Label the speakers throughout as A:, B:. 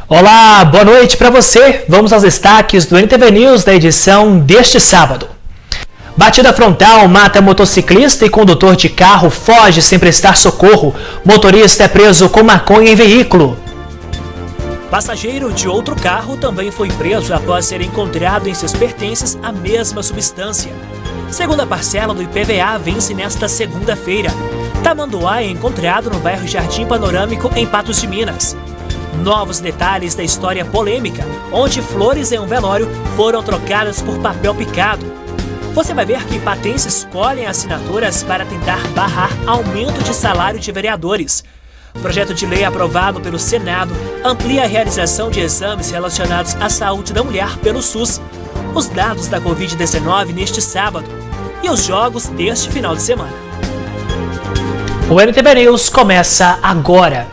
A: Olá, boa noite para você. Vamos aos destaques do NTV News da edição deste sábado. Batida frontal mata motociclista e condutor de carro foge sem prestar socorro. Motorista é preso com maconha em veículo.
B: Passageiro de outro carro também foi preso após ser encontrado em seus pertences a mesma substância. Segunda parcela do IPVA vence nesta segunda-feira. Tamanduá é encontrado no bairro Jardim Panorâmico, em Patos de Minas. Novos detalhes da história polêmica, onde flores em um velório foram trocadas por papel picado. Você vai ver que patenses colhem assinaturas para tentar barrar aumento de salário de vereadores. Projeto de lei aprovado pelo Senado amplia a realização de exames relacionados à saúde da mulher pelo SUS. Os dados da Covid-19 neste sábado e os jogos deste final de semana.
A: O NTV News começa agora.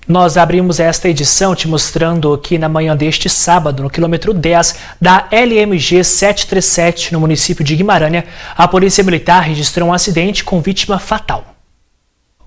A: Nós abrimos esta edição te mostrando que na manhã deste sábado, no quilômetro 10 da LMG 737, no município de Guimarães, a Polícia Militar registrou um acidente com vítima fatal.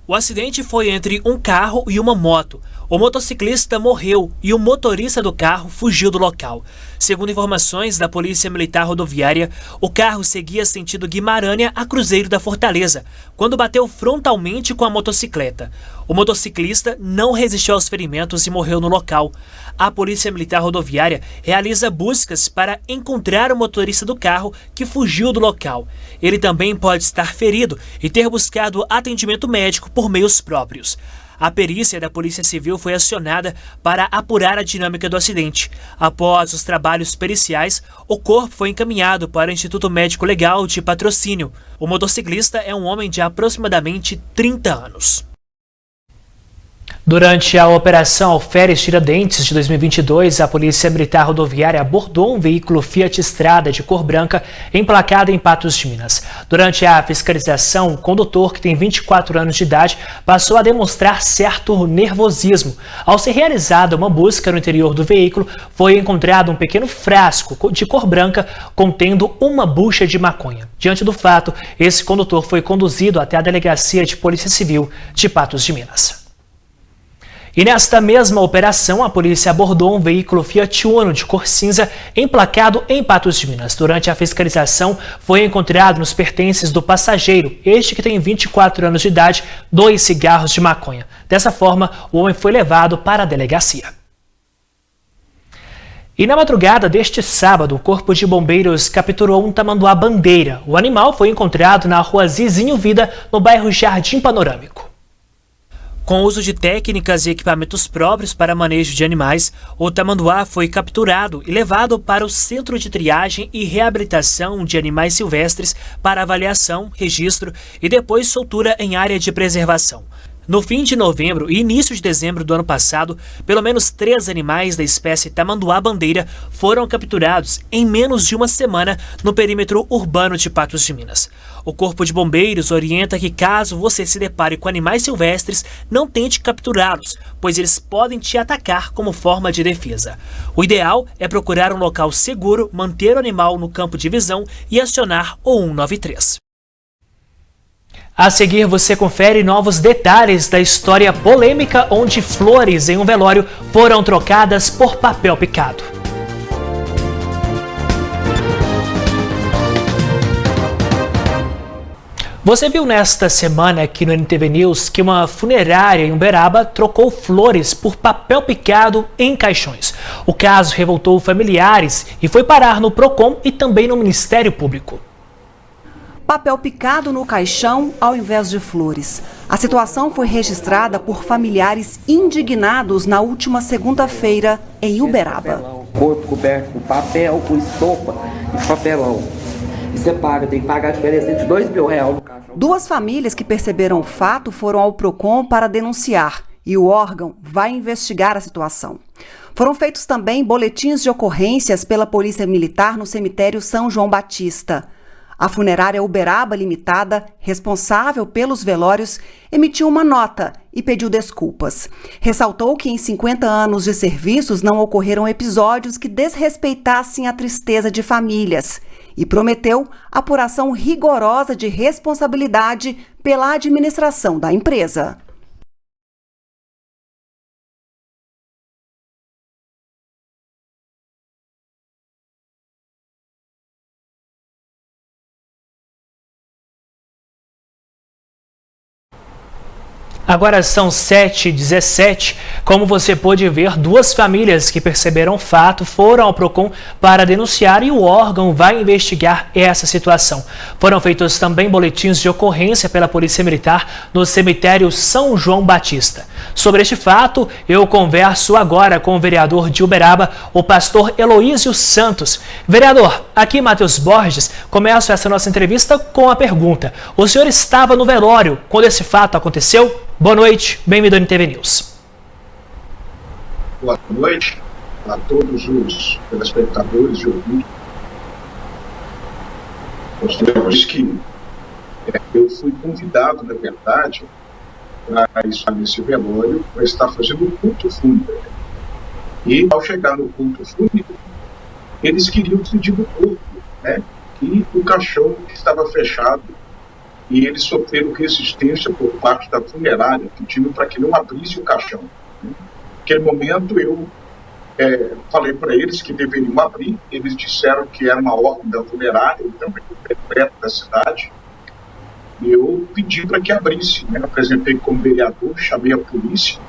B: O acidente foi entre um carro e uma moto. O motociclista morreu e o motorista do carro fugiu do local. Segundo informações da Polícia Militar Rodoviária, o carro seguia sentido Guimarães a Cruzeiro da Fortaleza, quando bateu frontalmente com a motocicleta. O motociclista não resistiu aos ferimentos e morreu no local. A Polícia Militar Rodoviária realiza buscas para encontrar o motorista do carro que fugiu do local. Ele também pode estar ferido e ter buscado atendimento médico por meios próprios. A perícia da Polícia Civil foi acionada para apurar a dinâmica do acidente. Após os trabalhos periciais, o corpo foi encaminhado para o Instituto Médico Legal de Patrocínio. O motociclista é um homem de aproximadamente 30 anos.
A: Durante a Operação Alferes Tiradentes de 2022, a Polícia Militar Rodoviária abordou um veículo Fiat Strada de cor branca emplacado em Patos de Minas. Durante a fiscalização, o condutor, que tem 24 anos de idade, passou a demonstrar certo nervosismo. Ao ser realizada uma busca no interior do veículo, foi encontrado um pequeno frasco de cor branca contendo uma bucha de maconha. Diante do fato, esse condutor foi conduzido até a Delegacia de Polícia Civil de Patos de Minas. E nesta mesma operação, a polícia abordou um veículo Fiat Uno de cor cinza emplacado em Patos de Minas. Durante a fiscalização, foi encontrado nos pertences do passageiro, este que tem 24 anos de idade, 2 cigarros de maconha. Dessa forma, o homem foi levado para a delegacia. E na madrugada deste sábado, o Corpo de Bombeiros capturou um tamanduá-bandeira. O animal foi encontrado na rua Zizinho Vida, no bairro Jardim Panorâmico.
B: Com o uso de técnicas e equipamentos próprios para manejo de animais, o tamanduá foi capturado e levado para o Centro de Triagem e Reabilitação de Animais Silvestres para avaliação, registro e depois soltura em área de preservação. No fim de novembro e início de dezembro do ano passado, pelo menos 3 animais da espécie tamanduá-bandeira foram capturados em menos de uma semana no perímetro urbano de Patos de Minas. O Corpo de Bombeiros orienta que, caso você se depare com animais silvestres, não tente capturá-los, pois eles podem te atacar como forma de defesa. O ideal é procurar um local seguro, manter o animal no campo de visão e acionar o 193.
A: A seguir, você confere novos detalhes da história polêmica onde flores em um velório foram trocadas por papel picado. Você viu nesta semana aqui no NTV News que uma funerária em Uberaba trocou flores por papel picado em caixões. O caso revoltou familiares e foi parar no PROCON e também no Ministério Público.
C: Papel picado no caixão ao invés de flores. A situação foi registrada por familiares indignados na última segunda-feira em Uberaba.
D: Corpo coberto com papel, com estopa e papelão. E você paga, tem que pagar a diferença de R$2.000 no caixão.
C: 2 famílias que perceberam o fato foram ao PROCON para denunciar e o órgão vai investigar a situação. Foram feitos também boletins de ocorrências pela Polícia Militar no cemitério São João Batista. A funerária Uberaba Limitada, responsável pelos velórios, emitiu uma nota e pediu desculpas. Ressaltou que em 50 anos de serviços não ocorreram episódios que desrespeitassem a tristeza de famílias e prometeu apuração rigorosa de responsabilidade pela administração da empresa.
A: Agora são 7h17. Como você pôde ver, 2 famílias que perceberam o fato foram ao PROCON para denunciar e o órgão vai investigar essa situação. Foram feitos também boletins de ocorrência pela Polícia Militar no cemitério São João Batista. Sobre este fato, eu converso agora com o vereador de Uberaba, o pastor Heloísio Santos. Vereador, aqui Matheus Borges, começo essa nossa entrevista com a pergunta. O senhor estava no velório quando esse fato aconteceu? Boa noite, bem-vindo ao NTV News.
E: Boa noite a todos os telespectadores e ouvintes. Nós temos que eu fui convidado, na verdade, para estar nesse velório, para estar fazendo o culto fúnebre. E, ao chegar no culto fúnebre, eles queriam pedir o corpo, né? E o caixão estava fechado. E eles sofreram resistência por parte da funerária, pedindo para que não abrisse o caixão. Naquele momento eu falei para eles que deveriam abrir, eles disseram que era uma ordem da funerária, então perto da cidade, e eu pedi para que abrisse, né? Apresentei como vereador, chamei a polícia,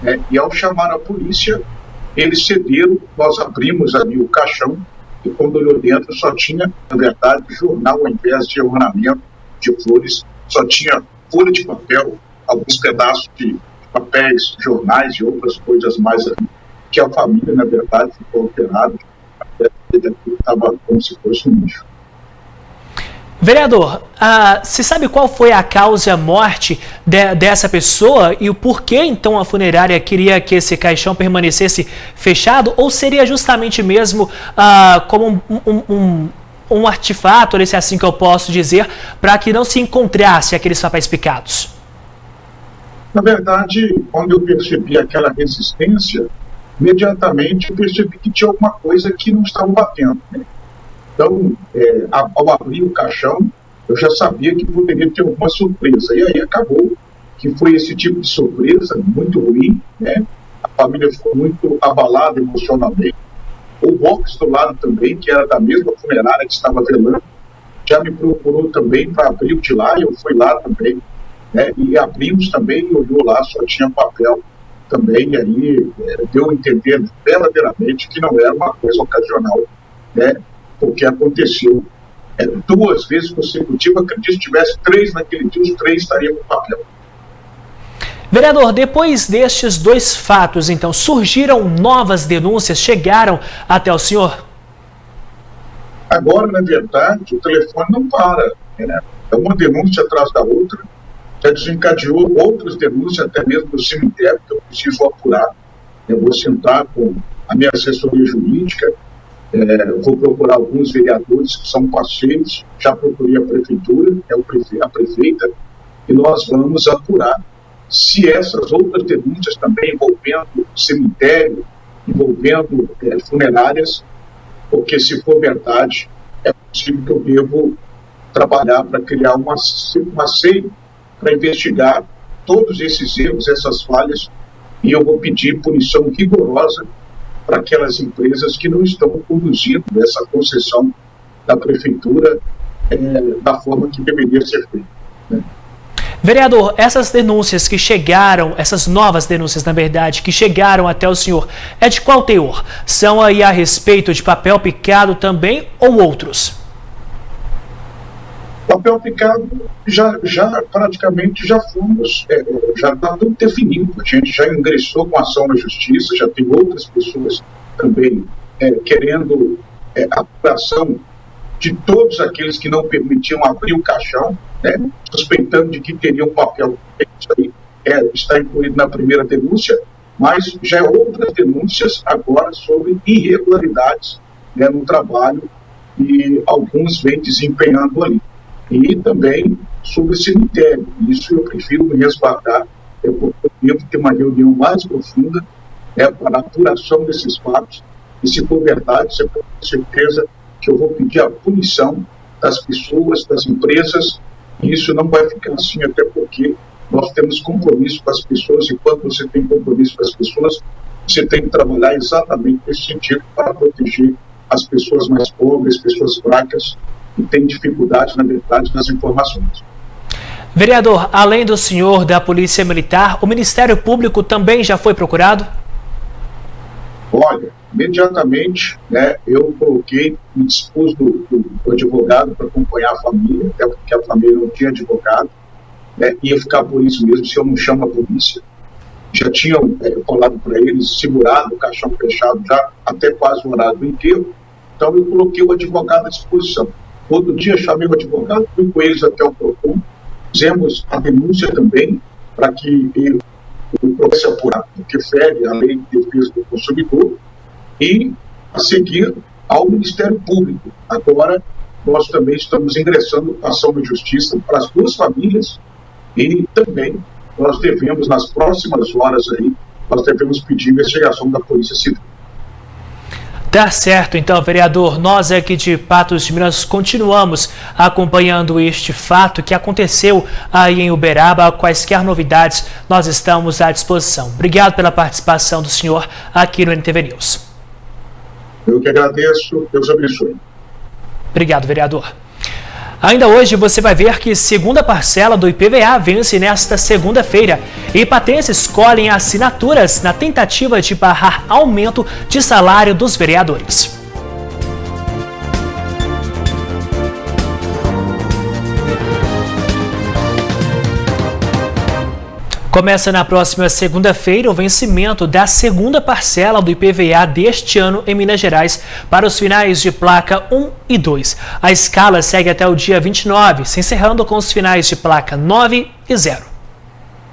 E: né? E ao chamar a polícia, eles cederam, nós abrimos ali o caixão, e quando olhou dentro só tinha, na verdade, jornal ao invés de ornamento de flores, só tinha folha de papel, alguns pedaços de papéis, jornais e outras coisas mais ali, que a família, na verdade, ficou alterada, estava como se fosse um lixo.
A: Vereador, se sabe qual foi a causa morte dessa pessoa e o porquê, então, a funerária queria que esse caixão permanecesse fechado, ou seria justamente mesmo como um artefato, se é assim que eu posso dizer, para que não se encontrasse aqueles papéis picados?
E: Na verdade, quando eu percebi aquela resistência, imediatamente eu percebi que tinha alguma coisa que não estava batendo, né? Então, ao abrir o caixão, eu já sabia que poderia ter alguma surpresa. E aí acabou que foi esse tipo de surpresa muito ruim, né? A família ficou muito abalada emocionalmente. O box do lado também, que era da mesma funerária que estava velando, já me procurou também para abrir o de lá, e eu fui lá também, né? E abrimos também, e olhou lá, só tinha papel também, e aí deu a entender verdadeiramente que não era uma coisa ocasional, né? Porque aconteceu 2 vezes consecutivas, acredito que tivesse 3 naquele dia, os 3 estariam com papel.
A: Vereador, depois destes 2 fatos, então, surgiram novas denúncias, chegaram até o senhor?
E: Agora, na verdade, o telefone não para, né? É uma denúncia atrás da outra, já desencadeou outras denúncias, até mesmo do cemitério, que eu preciso apurar. Eu vou sentar com a minha assessoria jurídica, vou procurar alguns vereadores que são parceiros, já procurei a prefeitura, a prefeita, e nós vamos apurar se essas outras denúncias também envolvendo cemitério, envolvendo funerárias, porque se for verdade, é possível que eu devo trabalhar para criar uma SEI para investigar todos esses erros, essas falhas, e eu vou pedir punição rigorosa para aquelas empresas que não estão conduzindo essa concessão da prefeitura da forma que deveria ser feita, né?
A: Vereador, essas denúncias que chegaram, essas novas denúncias, na verdade, que chegaram até o senhor, é de qual teor? São aí a respeito de papel picado também ou outros?
E: Papel picado, já praticamente já fomos, já está tudo definido. A gente já ingressou com ação na justiça, já tem outras pessoas também querendo a apuração de todos aqueles que não permitiam abrir o caixão, né, suspeitando de que teriam papel. Isso aí está incluído na primeira denúncia, mas já outras denúncias agora sobre irregularidades, né, no trabalho e alguns vêm desempenhando ali. E também sobre o cemitério. Isso eu prefiro me resguardar, porque eu devo ter uma reunião mais profunda para a apuração desses fatos. E se for verdade, você pode ter certeza que eu vou pedir a punição das pessoas, das empresas, e isso não vai ficar assim, até porque nós temos compromisso com as pessoas, e quando você tem compromisso com as pessoas, você tem que trabalhar exatamente nesse sentido para proteger as pessoas mais pobres, pessoas fracas, que têm dificuldade, na verdade, nas informações.
A: Vereador, além do senhor da Polícia Militar, o Ministério Público também já foi procurado?
E: Olha, imediatamente, eu me dispus do advogado para acompanhar a família, até porque a família não tinha advogado, ia ficar por isso mesmo se eu não chamo a polícia. Já tinham falado para eles, segurado o caixão fechado já até quase o horário do enterro, então eu coloquei o advogado à disposição. Outro dia chamei o advogado, fui com eles até o PROCON, fizemos a denúncia também para que ele pudesse apurar, porque fere a lei de defesa do consumidor, e a seguir ao Ministério Público. Agora, nós também estamos ingressando com ação na justiça para as duas famílias, e também nós devemos, nas próximas horas aí, nós devemos pedir investigação da Polícia Civil.
A: Tá certo, então, vereador, nós aqui de Patos de Minas continuamos acompanhando este fato que aconteceu aí em Uberaba. Quaisquer novidades, nós estamos à disposição. Obrigado pela participação do senhor aqui no NTV News.
E: Eu que agradeço, Deus abençoe.
A: Obrigado, vereador. Ainda hoje você vai ver que segunda parcela do IPVA vence nesta segunda-feira. E patenses colhem assinaturas na tentativa de barrar aumento de salário dos vereadores. Começa na próxima segunda-feira o vencimento da segunda parcela do IPVA deste ano em Minas Gerais para os finais de placa 1 e 2. A escala segue até o dia 29, se encerrando com os finais de placa 9 e 0.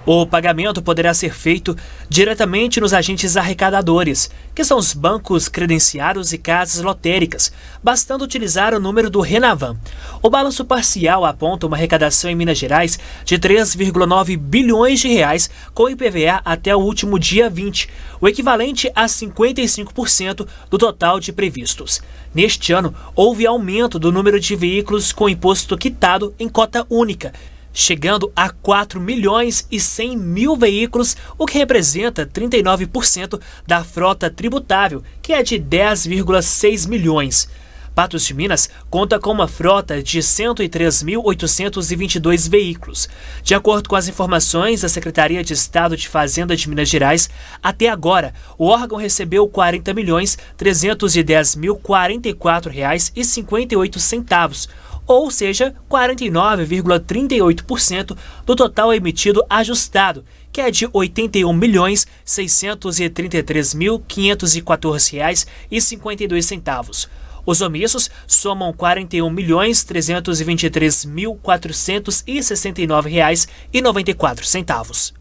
B: O pagamento poderá ser feito diretamente nos agentes arrecadadores, que são os bancos credenciados e casas lotéricas, bastando utilizar o número do Renavan. O balanço parcial aponta uma arrecadação em Minas Gerais de 3,9 bilhões de reais com IPVA até o último dia 20, o equivalente a 55% do total de previstos. Neste ano, houve aumento do número de veículos com imposto quitado em cota única, chegando a 4 milhões e 100 mil veículos, o que representa 39% da frota tributável, que é de 10,6 milhões. Patos de Minas conta com uma frota de 103.822 veículos. De acordo com as informações da Secretaria de Estado de Fazenda de Minas Gerais, até agora o órgão recebeu R$ 40.310.044,58, ou seja, 49,38% do total emitido ajustado, que é de R$ 81.633.514,52. Os omissos somam R$ 41.323.469,94.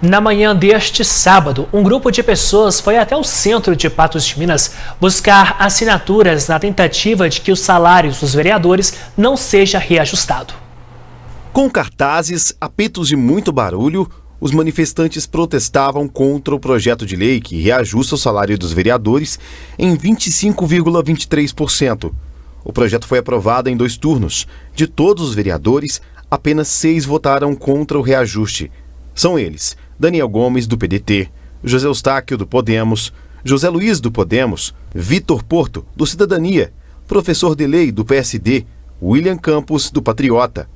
B: Na manhã deste sábado, um grupo de pessoas foi até o centro de Patos de Minas buscar assinaturas na tentativa de que os salários dos vereadores não seja reajustado.
F: Com cartazes, apitos e muito barulho, os manifestantes protestavam contra o projeto de lei que reajusta o salário dos vereadores em 25,23%. O projeto foi aprovado em 2 turnos. De todos os vereadores, apenas 6 votaram contra o reajuste. São eles: Daniel Gomes, do PDT, José Eustáquio, do Podemos, José Luiz, do Podemos, Vitor Porto, do Cidadania, Professor Delei, do PSD, William Campos, do Patriota.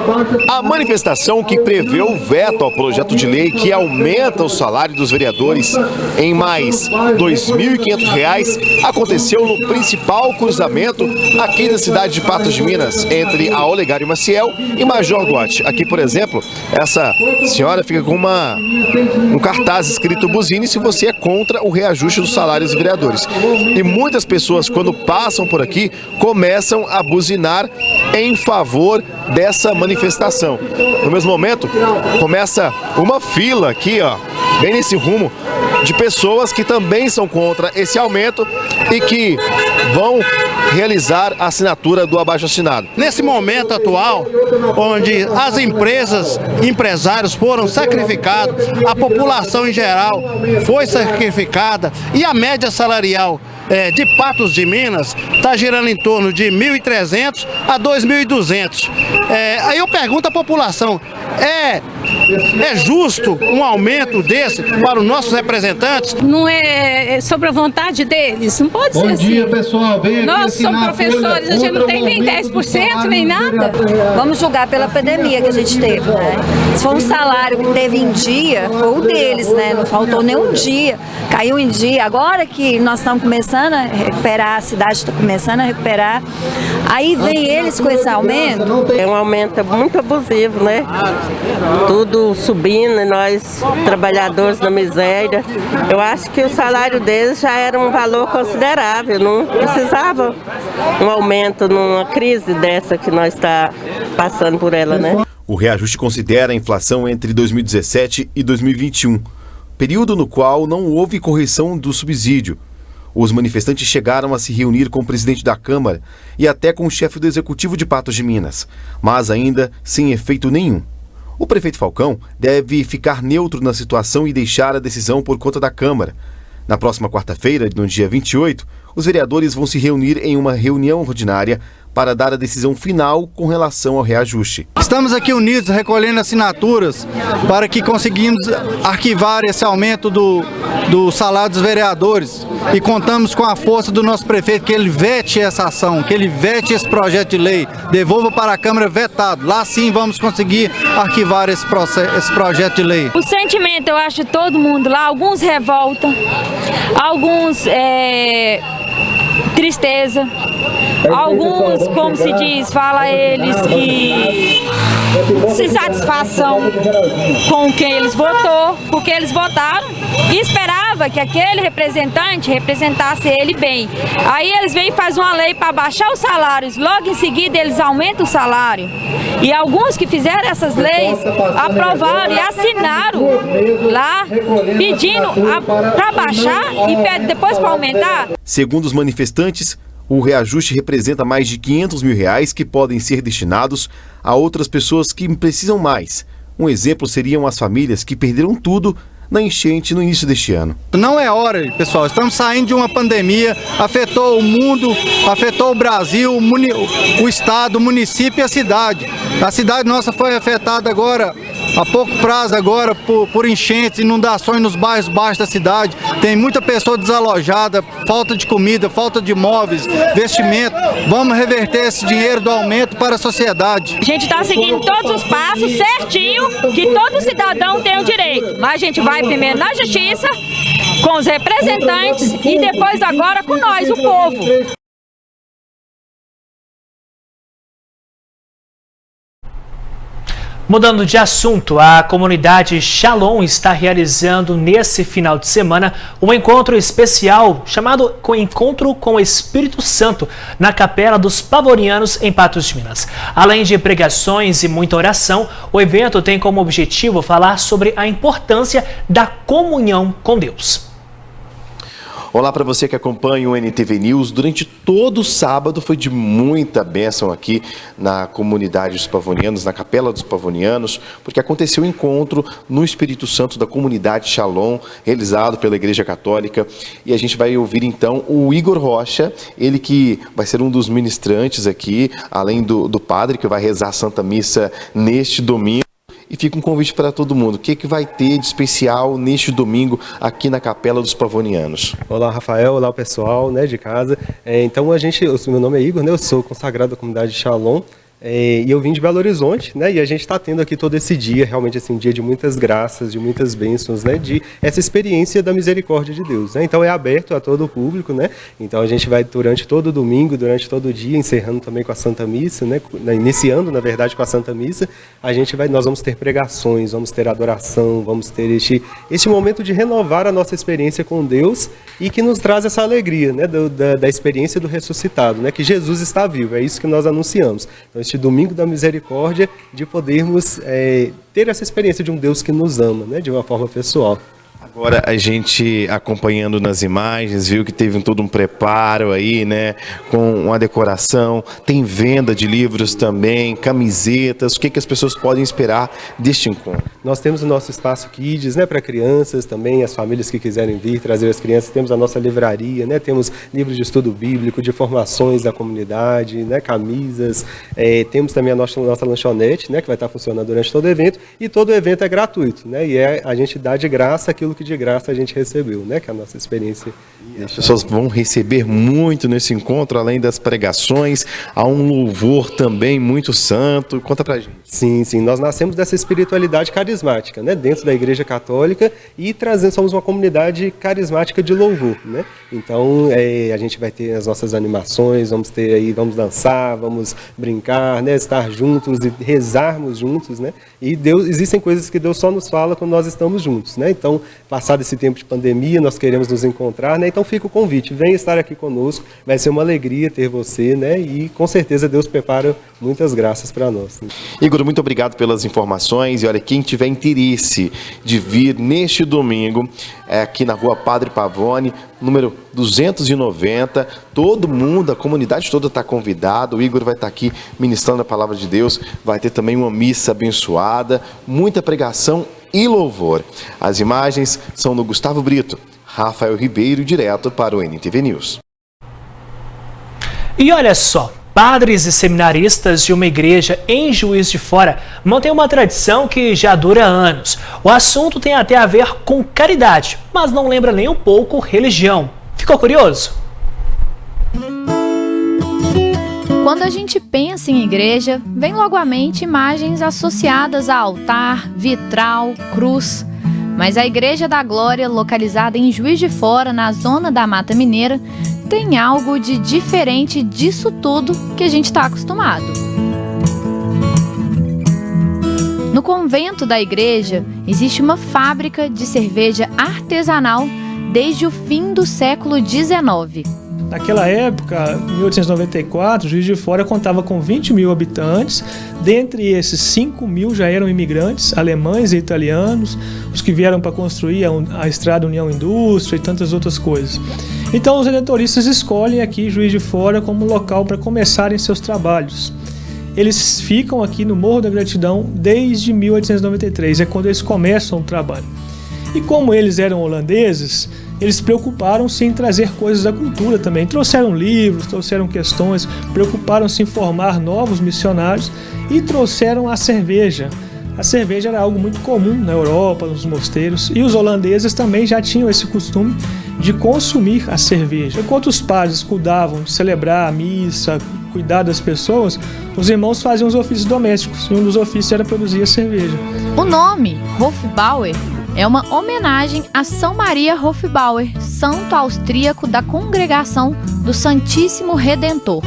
F: A manifestação que prevê o veto ao projeto de lei que aumenta o salário dos vereadores em mais R$ 2.500 aconteceu no principal cruzamento aqui da cidade de Patos de Minas, entre a Olegário Maciel e Major Duarte. Aqui, por exemplo, essa senhora fica com um cartaz escrito buzine se você é contra o reajuste dos salários dos vereadores. E muitas pessoas, quando passam por aqui, começam a buzinar em favor dessa manifestação. No mesmo momento, começa uma fila aqui, bem nesse rumo, de pessoas que também são contra esse aumento e que vão realizar a assinatura do abaixo-assinado.
G: Nesse momento atual, onde as empresas e empresários foram sacrificados, a população em geral foi sacrificada e a média salarial de Patos de Minas está girando em torno de 1.300 a 2.200. Aí eu pergunto à população, é justo um aumento desse para os nossos representantes?
H: Não é sobre a vontade deles, não pode ser assim. Bom dia, pessoal. Nós somos professores, a gente não tem nem 10%, nem nada.
I: Vamos julgar pela pandemia que a gente teve, né? Se for um salário que teve em dia, foi o deles, né? Não faltou nenhum dia, caiu em dia. Agora que nós estamos começando a recuperar, a cidade está começando a recuperar, aí vem eles com esse aumento.
J: É um aumento muito abusivo, né? Tudo subindo e nós, trabalhadores na miséria. Eu acho que o salário deles já era um valor considerável, não precisava um aumento numa crise dessa que nós está passando por ela, né?
F: O reajuste considera a inflação entre 2017 e 2021, período no qual não houve correção do subsídio. Os manifestantes chegaram a se reunir com o presidente da Câmara e até com o chefe do Executivo de Patos de Minas, mas ainda sem efeito nenhum. O prefeito Falcão deve ficar neutro na situação e deixar a decisão por conta da Câmara. Na próxima quarta-feira, no dia 28, os vereadores vão se reunir em uma reunião ordinária para dar a decisão final com relação ao reajuste.
G: Estamos aqui unidos recolhendo assinaturas para que conseguimos arquivar esse aumento do salário dos vereadores e contamos com a força do nosso prefeito, que ele vete essa ação, que ele vete esse projeto de lei, devolva para a Câmara vetado. Lá sim vamos conseguir arquivar esse projeto de lei.
H: O sentimento, eu acho, de todo mundo lá, alguns revolta, alguns tristeza, alguns, como se diz, fala eles que se satisfação com quem eles votou, porque eles votaram e esperava que aquele representante representasse ele bem. Aí eles vêm e fazem uma lei para baixar os salários, logo em seguida eles aumentam o salário. E alguns que fizeram essas leis aprovaram e assinaram lá pedindo para baixar e depois para aumentar.
F: Segundo os manifestantes, o reajuste representa mais de R$500 mil que podem ser destinados a outras pessoas que precisam mais. Um exemplo seriam as famílias que perderam tudo na enchente no início deste ano.
G: Não é hora, pessoal. Estamos saindo de uma pandemia, afetou o mundo, afetou o Brasil, o estado, o município e a cidade. A cidade nossa foi afetada agora, a pouco prazo agora, por enchentes, inundações nos bairros baixos da cidade. Tem muita pessoa desalojada, falta de comida, falta de móveis, vestimento. Vamos reverter esse dinheiro do aumento para a sociedade.
H: A gente está seguindo todos os passos certinho, que todo cidadão tem o direito. Mas a gente vai primeiro na justiça, com os representantes e depois agora com nós, o povo.
A: Mudando de assunto, a comunidade Shalom está realizando nesse final de semana um encontro especial chamado Encontro com o Espírito Santo na Capela dos Pavonianos em Patos de Minas. Além de pregações e muita oração, o evento tem como objetivo falar sobre a importância da comunhão com Deus.
F: Olá para você que acompanha o NTV News. Durante todo o sábado foi de muita bênção aqui na comunidade dos Pavonianos, na Capela dos Pavonianos, porque aconteceu um encontro no Espírito Santo da comunidade Shalom, realizado pela Igreja Católica. E a gente vai ouvir então o Igor Rocha, ele que vai ser um dos ministrantes aqui, além do padre que vai rezar a Santa Missa neste domingo. E fica um convite para todo mundo. O que vai ter de especial neste domingo aqui na Capela dos Pavonianos?
K: Olá, Rafael. Olá, pessoal, de casa. Então, meu nome é Igor, eu sou consagrado da comunidade Shalom. E eu vim de Belo Horizonte, e a gente está tendo aqui todo esse dia, realmente assim, um dia de muitas graças, de muitas bênçãos, de essa experiência da misericórdia de Deus, Então é aberto a todo o público, Então a gente vai durante todo o domingo, durante todo o dia, encerrando também com a Santa Missa, Iniciando, na verdade, com a Santa Missa, nós vamos ter pregações, vamos ter adoração, vamos ter este momento de renovar a nossa experiência com Deus e que nos traz essa alegria, da experiência do ressuscitado, que Jesus está vivo, é isso que nós anunciamos. Então, este domingo da misericórdia, de podermos ter essa experiência de um Deus que nos ama, de uma forma pessoal.
F: Agora a gente acompanhando nas imagens, viu que teve todo um preparo aí, né, com uma decoração, tem venda de livros também, camisetas, o que as pessoas podem esperar deste encontro?
K: Nós temos o nosso espaço Kids, né, para crianças também, as famílias que quiserem vir, trazer as crianças, temos a nossa livraria, né, temos livros de estudo bíblico, de formações da comunidade, né, camisas, temos também a nossa lanchonete, né, que vai estar funcionando durante todo o evento, e todo o evento é gratuito, né, e a gente dá de graça aquilo que de graça a gente recebeu, né, que é a nossa experiência.
F: As pessoas vão receber muito nesse encontro, além das pregações, há um louvor também muito santo. Conta pra gente.
K: Sim, nós nascemos dessa espiritualidade carismática, né, dentro da Igreja Católica e somos uma comunidade carismática de louvor, né, então a gente vai ter as nossas animações, vamos dançar, vamos brincar, né, estar juntos e rezarmos juntos, né, e existem coisas que Deus só nos fala quando nós estamos juntos, né, então passado esse tempo de pandemia, nós queremos nos encontrar, né, então fica o convite, venha estar aqui conosco, vai ser uma alegria ter você, né, e com certeza Deus prepara muitas graças para nós.
F: Igor, muito obrigado pelas informações, e olha, quem tiver interesse de vir neste domingo, aqui na rua Padre Pavone, número 290, todo mundo, a comunidade toda está convidada, o Igor vai estar aqui ministrando a palavra de Deus, vai ter também uma missa abençoada, muita pregação e louvor. As imagens são do Gustavo Brito, Rafael Ribeiro, direto para o NTV News.
A: E olha só, padres e seminaristas de uma igreja em Juiz de Fora mantêm uma tradição que já dura anos. O assunto tem até a ver com caridade, mas não lembra nem um pouco religião. Ficou curioso?
L: Quando a gente pensa em igreja, vem logo à mente imagens associadas a altar, vitral, cruz. Mas a Igreja da Glória, localizada em Juiz de Fora, na zona da Mata Mineira, tem algo de diferente disso tudo que a gente está acostumado. No convento da igreja, existe uma fábrica de cerveja artesanal desde o fim do século XIX.
M: Naquela época, em 1894, Juiz de Fora contava com 20 mil habitantes. Dentre esses, 5 mil já eram imigrantes, alemães e italianos, os que vieram para construir a Estrada União Indústria e tantas outras coisas. Então, os redentoristas escolhem aqui Juiz de Fora como local para começarem seus trabalhos. Eles ficam aqui no Morro da Gratidão desde 1893, é quando eles começam o trabalho. E como eles eram holandeses, eles preocuparam-se em trazer coisas da cultura também. Trouxeram livros, trouxeram questões, preocuparam-se em formar novos missionários e trouxeram a cerveja. A cerveja era algo muito comum na Europa, nos mosteiros, e os holandeses também já tinham esse costume de consumir a cerveja. Enquanto os padres cuidavam de celebrar a missa, cuidar das pessoas, os irmãos faziam os ofícios domésticos, e um dos ofícios era produzir a cerveja.
L: O nome, Hofbauer, é uma homenagem a São Maria Hofbauer, santo austríaco da Congregação do Santíssimo Redentor.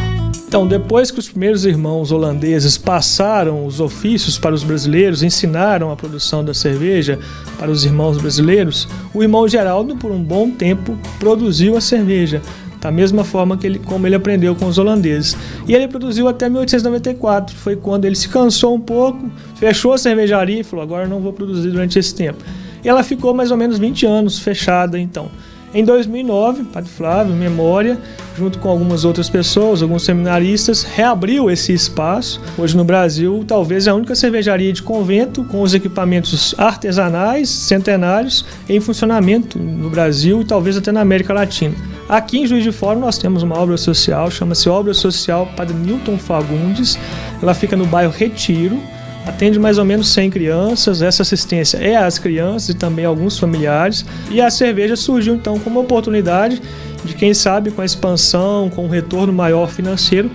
M: Então, depois que os primeiros irmãos holandeses passaram os ofícios para os brasileiros, ensinaram a produção da cerveja para os irmãos brasileiros, o irmão Geraldo, por um bom tempo, produziu a cerveja, da mesma forma como ele aprendeu com os holandeses. E ele produziu até 1894, foi quando ele se cansou um pouco, fechou a cervejaria e falou, agora não vou produzir durante esse tempo. E ela ficou mais ou menos 20 anos fechada, então. Em 2009, Padre Flávio, em memória, junto com algumas outras pessoas, alguns seminaristas, reabriu esse espaço. Hoje no Brasil, talvez é a única cervejaria de convento com os equipamentos artesanais, centenários, em funcionamento no Brasil e talvez até na América Latina. Aqui em Juiz de Fora nós temos uma obra social, chama-se Obra Social Padre Newton Fagundes. Ela fica no bairro Retiro. Atende mais ou menos 100 crianças, essa assistência é às crianças e também a alguns familiares. E a cerveja surgiu então como uma oportunidade de, quem sabe, com a expansão, com um retorno maior financeiro,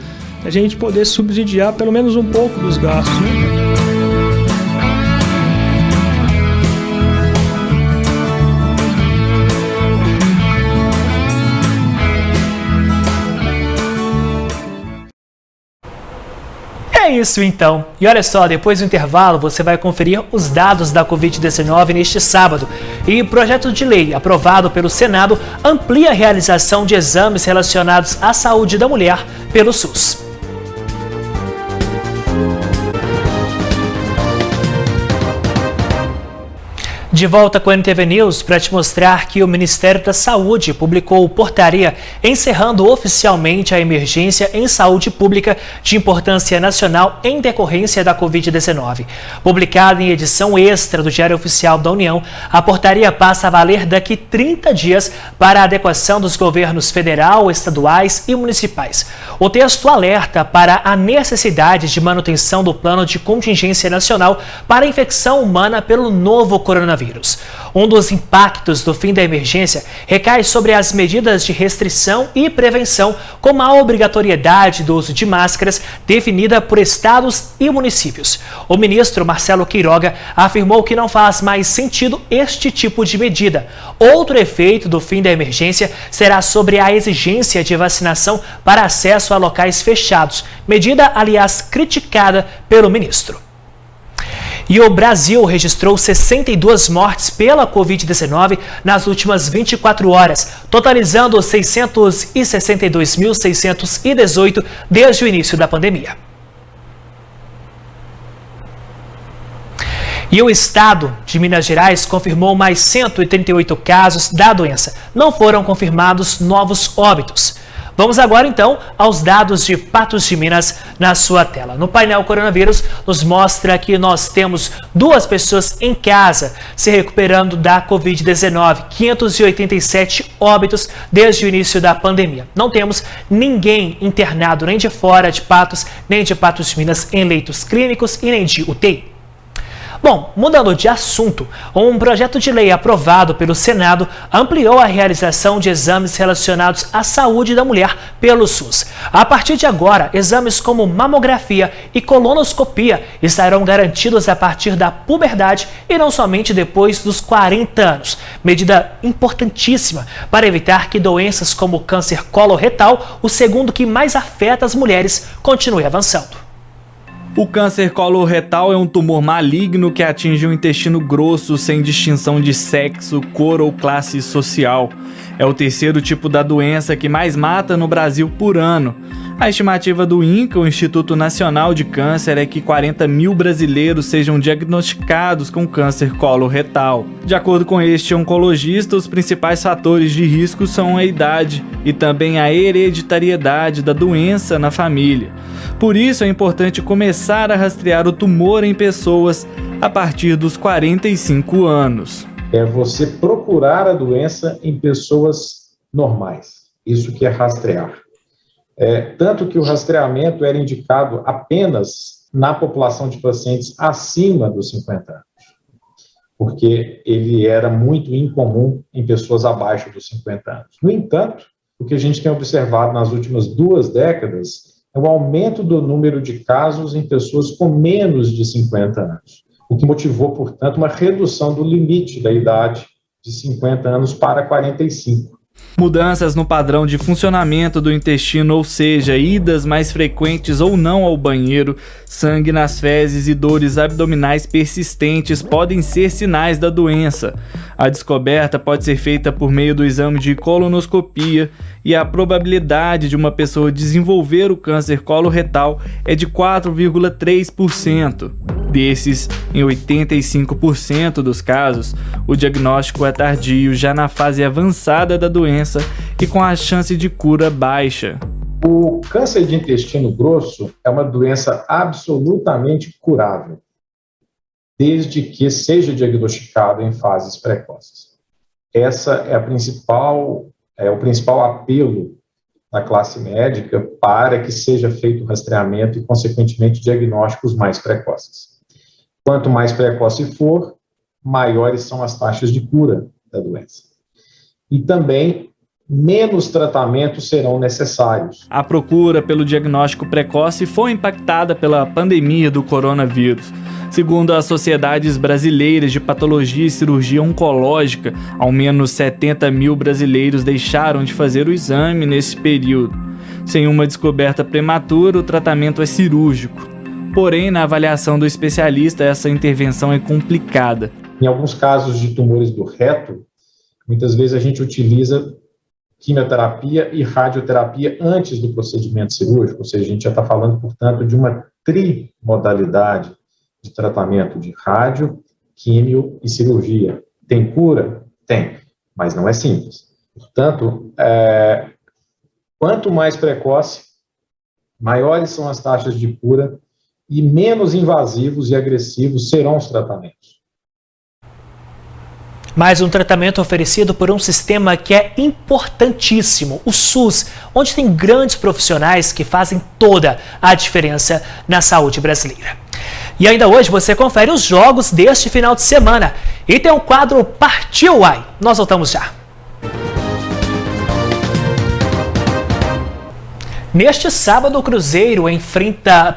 M: a gente poder subsidiar pelo menos um pouco dos gastos, né?
A: É isso então. E olha só, depois do intervalo você vai conferir os dados da Covid-19 neste sábado. E o projeto de lei aprovado pelo Senado amplia a realização de exames relacionados à saúde da mulher pelo SUS. De volta com a NTV News para te mostrar que o Ministério da Saúde publicou portaria encerrando oficialmente a emergência em saúde pública de importância nacional em decorrência da Covid-19. Publicada em edição extra do Diário Oficial da União, a portaria passa a valer daqui 30 dias para a adequação dos governos federal, estaduais e municipais. O texto alerta para a necessidade de manutenção do plano de contingência nacional para a infecção humana pelo novo coronavírus. Um dos impactos do fim da emergência recai sobre as medidas de restrição e prevenção, como a obrigatoriedade do uso de máscaras definida por estados e municípios. O ministro Marcelo Queiroga afirmou que não faz mais sentido este tipo de medida. Outro efeito do fim da emergência será sobre a exigência de vacinação para acesso a locais fechados, medida, aliás, criticada pelo ministro. E o Brasil registrou 62 mortes pela Covid-19 nas últimas 24 horas, totalizando 662.618 desde o início da pandemia. E o estado de Minas Gerais confirmou mais 138 casos da doença. Não foram confirmados novos óbitos. Vamos agora, então, aos dados de Patos de Minas na sua tela. No painel coronavírus, nos mostra que nós temos 2 pessoas em casa se recuperando da Covid-19, 587 óbitos desde o início da pandemia. Não temos ninguém internado nem de fora de Patos, nem de Patos de Minas em leitos clínicos e nem de UTI. Bom, mudando de assunto, um projeto de lei aprovado pelo Senado ampliou a realização de exames relacionados à saúde da mulher pelo SUS. A partir de agora, exames como mamografia e colonoscopia estarão garantidos a partir da puberdade e não somente depois dos 40 anos. Medida importantíssima para evitar que doenças como o câncer coloretal, o segundo que mais afeta as mulheres, continue avançando.
N: O câncer coloretal é um tumor maligno que atinge o intestino grosso sem distinção de sexo, cor ou classe social. É o terceiro tipo da doença que mais mata no Brasil por ano. A estimativa do INCA, o Instituto Nacional de Câncer, é que 40 mil brasileiros sejam diagnosticados com câncer coloretal. De acordo com este oncologista, os principais fatores de risco são a idade e também a hereditariedade da doença na família. Por isso, é importante começar a rastrear o tumor em pessoas a partir dos 45 anos.
O: É você procurar a doença em pessoas normais. Isso que é rastrear. Tanto que o rastreamento era indicado apenas na população de pacientes acima dos 50 anos, porque ele era muito incomum em pessoas abaixo dos 50 anos. No entanto, o que a gente tem observado nas últimas 2 décadas é o aumento do número de casos em pessoas com menos de 50 anos, o que motivou, portanto, uma redução do limite da idade de 50 anos para 45.
N: Mudanças no padrão de funcionamento do intestino, ou seja, idas mais frequentes ou não ao banheiro, sangue nas fezes e dores abdominais persistentes podem ser sinais da doença. A descoberta pode ser feita por meio do exame de colonoscopia e a probabilidade de uma pessoa desenvolver o câncer coloretal é de 4,3%. Desses, em 85% dos casos, o diagnóstico é tardio, já na fase avançada da doença e com a chance de cura baixa.
O: O câncer de intestino grosso é uma doença absolutamente curável, desde que seja diagnosticado em fases precoces. Essa é o principal apelo da classe médica para que seja feito o rastreamento e, consequentemente, diagnósticos mais precoces. Quanto mais precoce for, maiores são as taxas de cura da doença. E também, menos tratamentos serão necessários.
N: A procura pelo diagnóstico precoce foi impactada pela pandemia do coronavírus. Segundo as sociedades brasileiras de patologia e cirurgia oncológica, ao menos 70 mil brasileiros deixaram de fazer o exame nesse período. Sem uma descoberta prematura, o tratamento é cirúrgico. Porém, na avaliação do especialista, essa intervenção é complicada.
O: Em alguns casos de tumores do reto, muitas vezes a gente utiliza quimioterapia e radioterapia antes do procedimento cirúrgico, ou seja, a gente já está falando, portanto, de uma trimodalidade de tratamento de rádio, químio e cirurgia. Tem cura? Tem, mas não é simples. Portanto, quanto mais precoce, maiores são as taxas de cura e menos invasivos e agressivos serão os tratamentos.
A: Mais um tratamento oferecido por um sistema que é importantíssimo, o SUS, onde tem grandes profissionais que fazem toda a diferença na saúde brasileira. E ainda hoje você confere os jogos deste final de semana. E tem um quadro Partiu Uai. Nós voltamos já. Neste sábado, o Cruzeiro enfrenta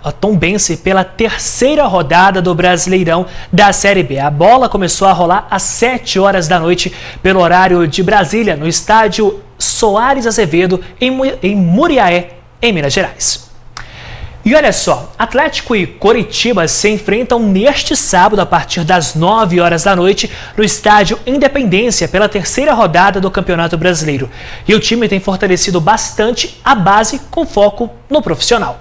A: a Tombense pela terceira rodada do Brasileirão da Série B. A bola começou a rolar às 7 horas da noite pelo horário de Brasília, no estádio Soares Azevedo, em Muriaé, em Minas Gerais. E olha só, Atlético e Coritiba se enfrentam neste sábado a partir das 9 horas da noite no estádio Independência pela terceira rodada do Campeonato Brasileiro. E o time tem fortalecido bastante a base com foco no profissional.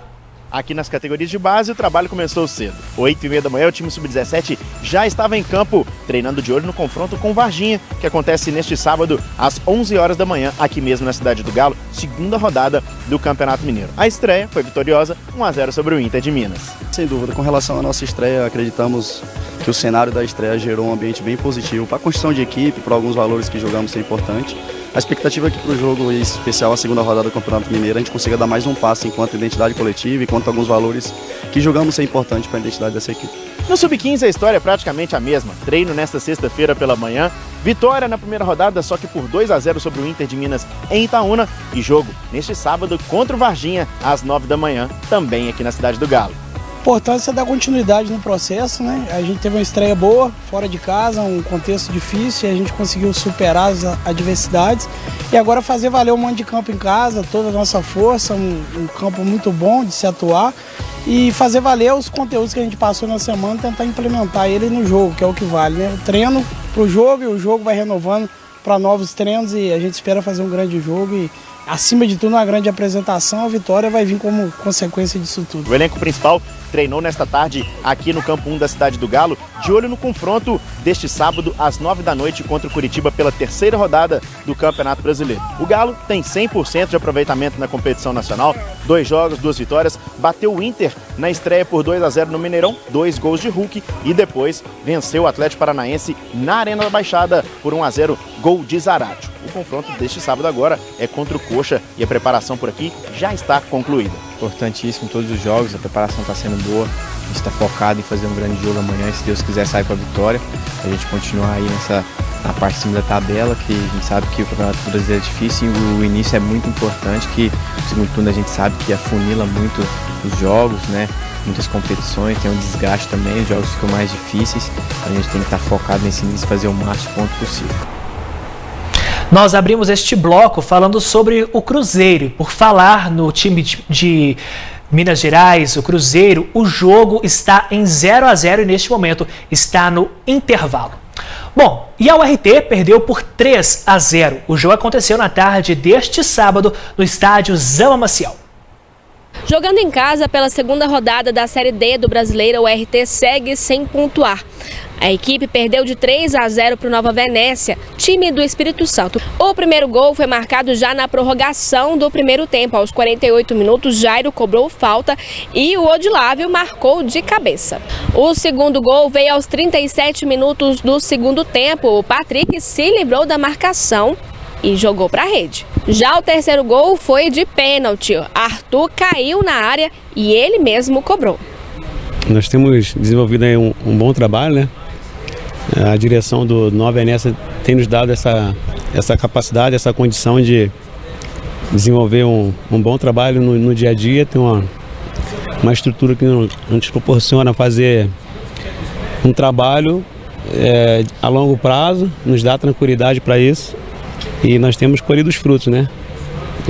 P: Aqui nas categorias de base, o trabalho começou cedo. 8h30 da manhã, o time sub-17 já estava em campo, treinando de olho no confronto com Varginha, que acontece neste sábado, às 11 horas da manhã, aqui mesmo na cidade do Galo, segunda rodada do Campeonato Mineiro. A estreia foi vitoriosa, 1-0 sobre o Inter de Minas.
Q: Sem dúvida, com relação à nossa estreia, acreditamos que o cenário da estreia gerou um ambiente bem positivo para a construção de equipe, para alguns valores que jogamos ser importante. A expectativa é que para o jogo, em especial a segunda rodada do Campeonato Mineiro, a gente consiga dar mais um passo enquanto identidade coletiva e quanto a alguns valores que jogamos ser importante para a identidade dessa equipe.
P: No Sub-15 a história é praticamente a mesma. Treino nesta sexta-feira pela manhã, vitória na primeira rodada só que por 2-0 sobre o Inter de Minas em Itaúna e jogo neste sábado contra o Varginha às 9 da manhã, também aqui na cidade do Galo.
R: A importância é dar continuidade no processo, né? A gente teve uma estreia boa, fora de casa, um contexto difícil, e a gente conseguiu superar as adversidades e agora fazer valer o mando de campo em casa, toda a nossa força, um campo muito bom de se atuar e fazer valer os conteúdos que a gente passou na semana, tentar implementar ele no jogo, que é o que vale, né? O treino para o jogo e o jogo vai renovando para novos treinos e a gente espera fazer um grande jogo e, acima de tudo, uma grande apresentação. A vitória vai vir como consequência disso tudo.
P: O elenco principal treinou nesta tarde aqui no Campo 1 da cidade do Galo, de olho no confronto deste sábado às 9 da noite contra o Coritiba pela terceira rodada do Campeonato Brasileiro. O Galo tem 100% de aproveitamento na competição nacional, 2 jogos, 2 vitórias, bateu o Inter na estreia por 2-0 no Mineirão, 2 gols de Hulk e depois venceu o Atlético Paranaense na Arena da Baixada por 1-0, gol de Zaratio. O confronto deste sábado agora é contra o Coxa e a preparação por aqui já está concluída.
S: Importantíssimo todos os jogos, a preparação está sendo boa, a gente está focado em fazer um grande jogo amanhã e se Deus quiser sair com a vitória, a gente continuar aí na parte de cima da tabela, que a gente sabe que o Campeonato Brasileiro é difícil e o início é muito importante, que o segundo turno a gente sabe que afunila muito os jogos, né? Muitas competições, tem um desgaste também, os jogos ficam mais difíceis, a gente tem que estar focado nesse início e fazer o máximo ponto possível.
A: Nós abrimos este bloco falando sobre o Cruzeiro. Por falar no time de Minas Gerais, o Cruzeiro, o jogo está em 0-0 e neste momento está no intervalo. Bom, e a URT perdeu por 3-0. O jogo aconteceu na tarde deste sábado no estádio Zama Maciel.
T: Jogando em casa pela segunda rodada da Série D do Brasileiro, o RT segue sem pontuar. A equipe perdeu de 3-0 para o Nova Venécia, time do Espírito Santo. O primeiro gol foi marcado já na prorrogação do primeiro tempo. Aos 48 minutos, Jairo cobrou falta e o Odilávio marcou de cabeça. O segundo gol veio aos 37 minutos do segundo tempo. O Patrick se livrou da marcação e jogou para a rede. Já o terceiro gol foi de pênalti. Arthur caiu na área e ele mesmo cobrou.
U: Nós temos desenvolvido aí um bom trabalho, né? A direção do Nova Venécia tem nos dado essa capacidade, essa condição de desenvolver um bom trabalho no dia a dia. Tem uma estrutura que nos proporciona fazer um trabalho a longo prazo, nos dá tranquilidade para isso e nós temos colhido os frutos, né?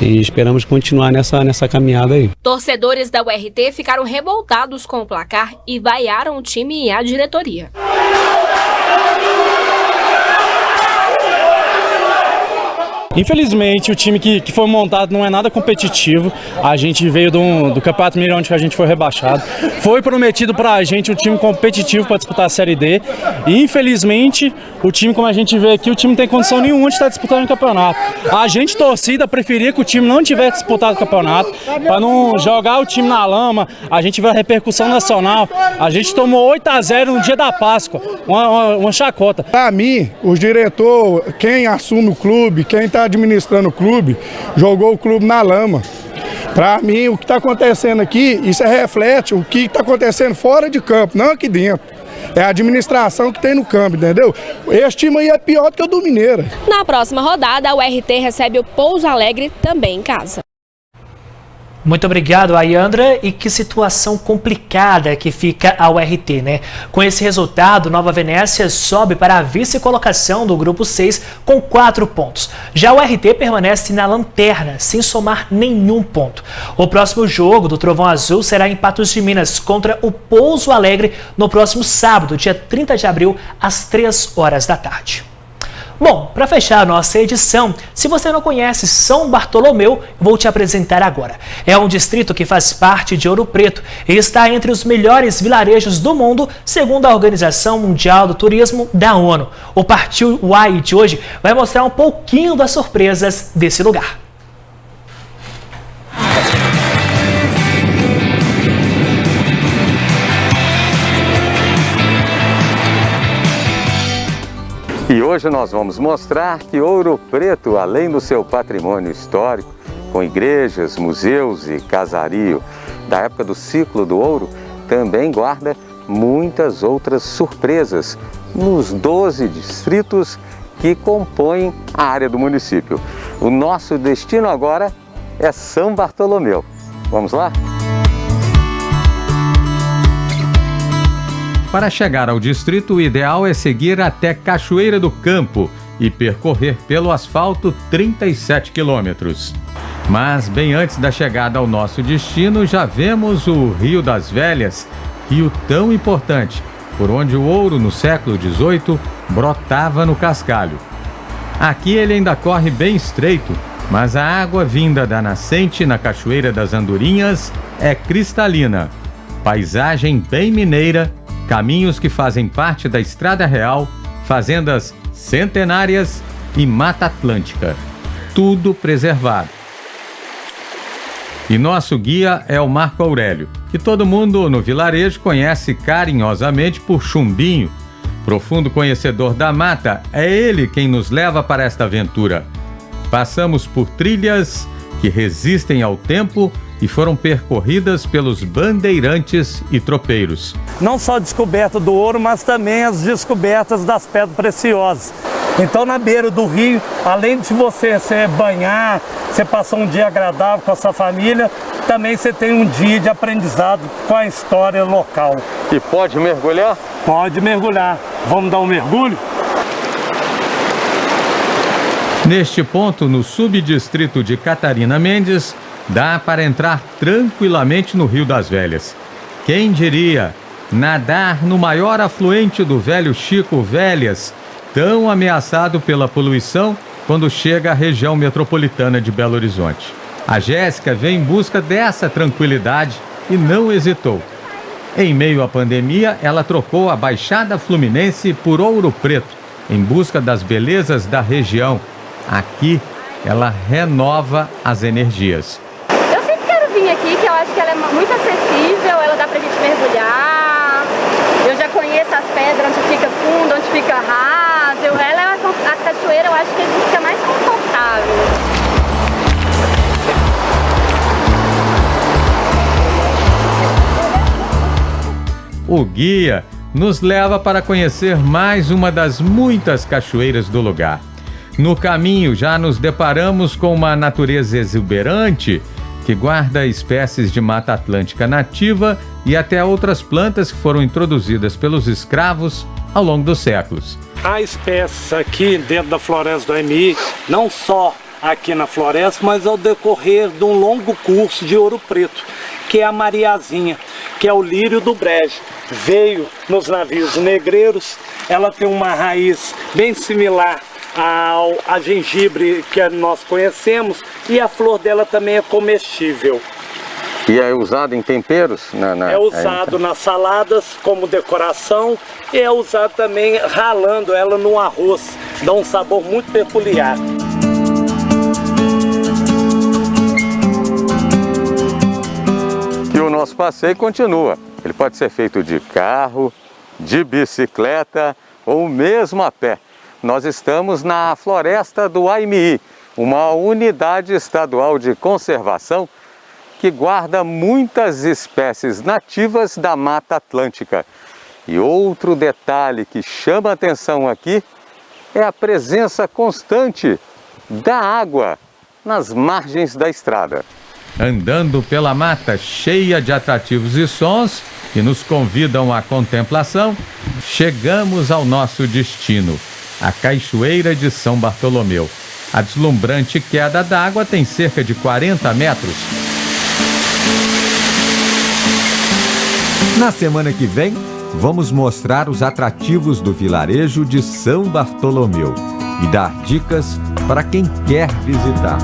U: E esperamos continuar nessa caminhada aí.
T: Torcedores da URT ficaram revoltados com o placar e vaiaram o time e a diretoria.
D: Infelizmente, o time que foi montado não é nada competitivo. A gente veio do Campeonato Mineiro, onde a gente foi rebaixado. Foi prometido pra gente um time competitivo para disputar a Série D. E, infelizmente, o time, como a gente vê aqui, o time não tem condição nenhuma de estar disputando o campeonato. A gente, torcida, preferia que o time não tivesse disputado o campeonato, para não jogar o time na lama. A gente vê a repercussão nacional. A gente tomou 8-0 no dia da Páscoa, uma chacota.
V: Para mim, os diretores, quem assume o clube, quem está administrando o clube, jogou o clube na lama. Para mim, o que está acontecendo aqui, isso reflete o que está acontecendo fora de campo, não aqui dentro. É a administração que tem no campo, entendeu? Esse time aí é pior do que o do Mineiro.
T: Na próxima rodada, o RT recebe o Pouso Alegre também em casa.
A: Muito obrigado, Ayandra. E que situação complicada que fica a URT, né? Com esse resultado, Nova Venécia sobe para a vice-colocação do grupo 6 com 4 pontos. Já o RT permanece na lanterna, sem somar nenhum ponto. O próximo jogo do Trovão Azul será em Patos de Minas contra o Pouso Alegre no próximo sábado, dia 30 de abril, às 3 horas da tarde. Bom, para fechar a nossa edição, se você não conhece São Bartolomeu, vou te apresentar agora. É um distrito que faz parte de Ouro Preto e está entre os melhores vilarejos do mundo, segundo a Organização Mundial do Turismo da ONU. O Partiu Uai de hoje vai mostrar um pouquinho das surpresas desse lugar.
W: E hoje nós vamos mostrar que Ouro Preto, além do seu patrimônio histórico, com igrejas, museus e casario da época do ciclo do ouro, também guarda muitas outras surpresas nos 12 distritos que compõem a área do município. O nosso destino agora é São Bartolomeu. Vamos lá?
X: Para chegar ao distrito, o ideal é seguir até Cachoeira do Campo e percorrer pelo asfalto 37 quilômetros. Mas bem antes da chegada ao nosso destino, já vemos o Rio das Velhas, rio tão importante, por onde o ouro no século XVIII brotava no cascalho. Aqui ele ainda corre bem estreito, mas a água vinda da nascente na Cachoeira das Andorinhas é cristalina. Paisagem bem mineira, caminhos que fazem parte da Estrada Real, fazendas centenárias e Mata Atlântica. Tudo preservado. E nosso guia é o Marco Aurélio, que todo mundo no vilarejo conhece carinhosamente por Chumbinho. Profundo conhecedor da mata, é ele quem nos leva para esta aventura. Passamos por trilhas que resistem ao tempo e foram percorridas pelos bandeirantes e tropeiros.
Y: Não só a descoberta do ouro, mas também as descobertas das pedras preciosas. Então, na beira do rio, além de você se banhar, você passar um dia agradável com a sua família, também você tem um dia de aprendizado com a história local.
W: E pode mergulhar?
Y: Pode mergulhar. Vamos dar um mergulho?
X: Neste ponto, no subdistrito de Catarina Mendes, dá para entrar tranquilamente no Rio das Velhas. Quem diria nadar no maior afluente do velho Chico Velhas, tão ameaçado pela poluição quando chega à região metropolitana de Belo Horizonte. A Jéssica veio em busca dessa tranquilidade e não hesitou. Em meio à pandemia, ela trocou a Baixada Fluminense por Ouro Preto, em busca das belezas da região. Aqui, ela renova as energias.
Z: Eu sempre quero vir aqui, que eu acho que ela é muito acessível, ela dá pra gente mergulhar. Eu já conheço as pedras, onde fica fundo, onde fica raso. A cachoeira, eu acho que a gente fica mais confortável.
X: O guia nos leva para conhecer mais uma das muitas cachoeiras do lugar. No caminho, já nos deparamos com uma natureza exuberante que guarda espécies de Mata Atlântica nativa e até outras plantas que foram introduzidas pelos escravos ao longo dos séculos.
Y: Há espécies aqui dentro da floresta do AMI, não só aqui na floresta, mas ao decorrer de um longo curso de Ouro Preto, que é a Mariazinha, que é o lírio do Brejo. Veio nos navios negreiros, ela tem uma raiz bem similar a gengibre que nós conhecemos, e a flor dela também é comestível.
W: E é usado em temperos?
Y: É usado nas saladas como decoração e é usado também ralando ela no arroz. Dá um sabor muito peculiar.
W: E o nosso passeio continua. Ele pode ser feito de carro, de bicicleta ou mesmo a pé. Nós estamos na Floresta do AMI, uma unidade estadual de conservação que guarda muitas espécies nativas da Mata Atlântica. E outro detalhe que chama a atenção aqui é a presença constante da água nas margens da estrada.
X: Andando pela mata cheia de atrativos e sons que nos convidam à contemplação, chegamos ao nosso destino, a Cachoeira de São Bartolomeu. A deslumbrante queda d'água tem cerca de 40 metros.
B: Na semana que vem, vamos mostrar os atrativos do vilarejo de São Bartolomeu e dar dicas para quem quer visitar.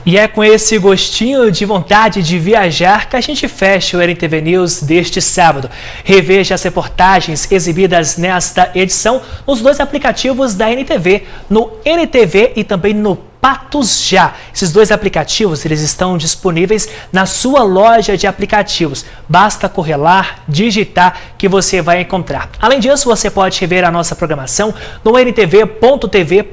A: E é com esse gostinho de vontade de viajar que a gente fecha o NTV News deste sábado. Reveja as reportagens exibidas nesta edição nos 2 aplicativos da NTV, no NTV e também no Patos Já. Esses 2 aplicativos, eles estão disponíveis na sua loja de aplicativos. Basta correr lá, digitar que você vai encontrar. Além disso, você pode rever a nossa programação no ntv.tv.br.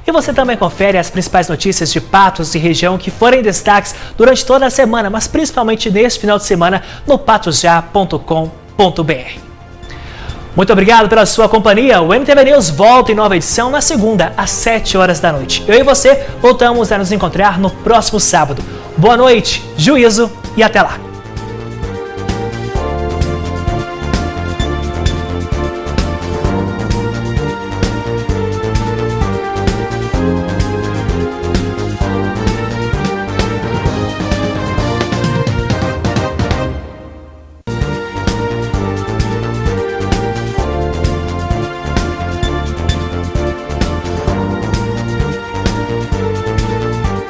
A: E você também confere as principais notícias de Patos e região que forem destaques durante toda a semana, mas principalmente neste final de semana no patosja.com.br. Muito obrigado pela sua companhia. O NTV News volta em nova edição na segunda, às 7 horas da noite. Eu e você voltamos a nos encontrar no próximo sábado. Boa noite, juízo e até lá.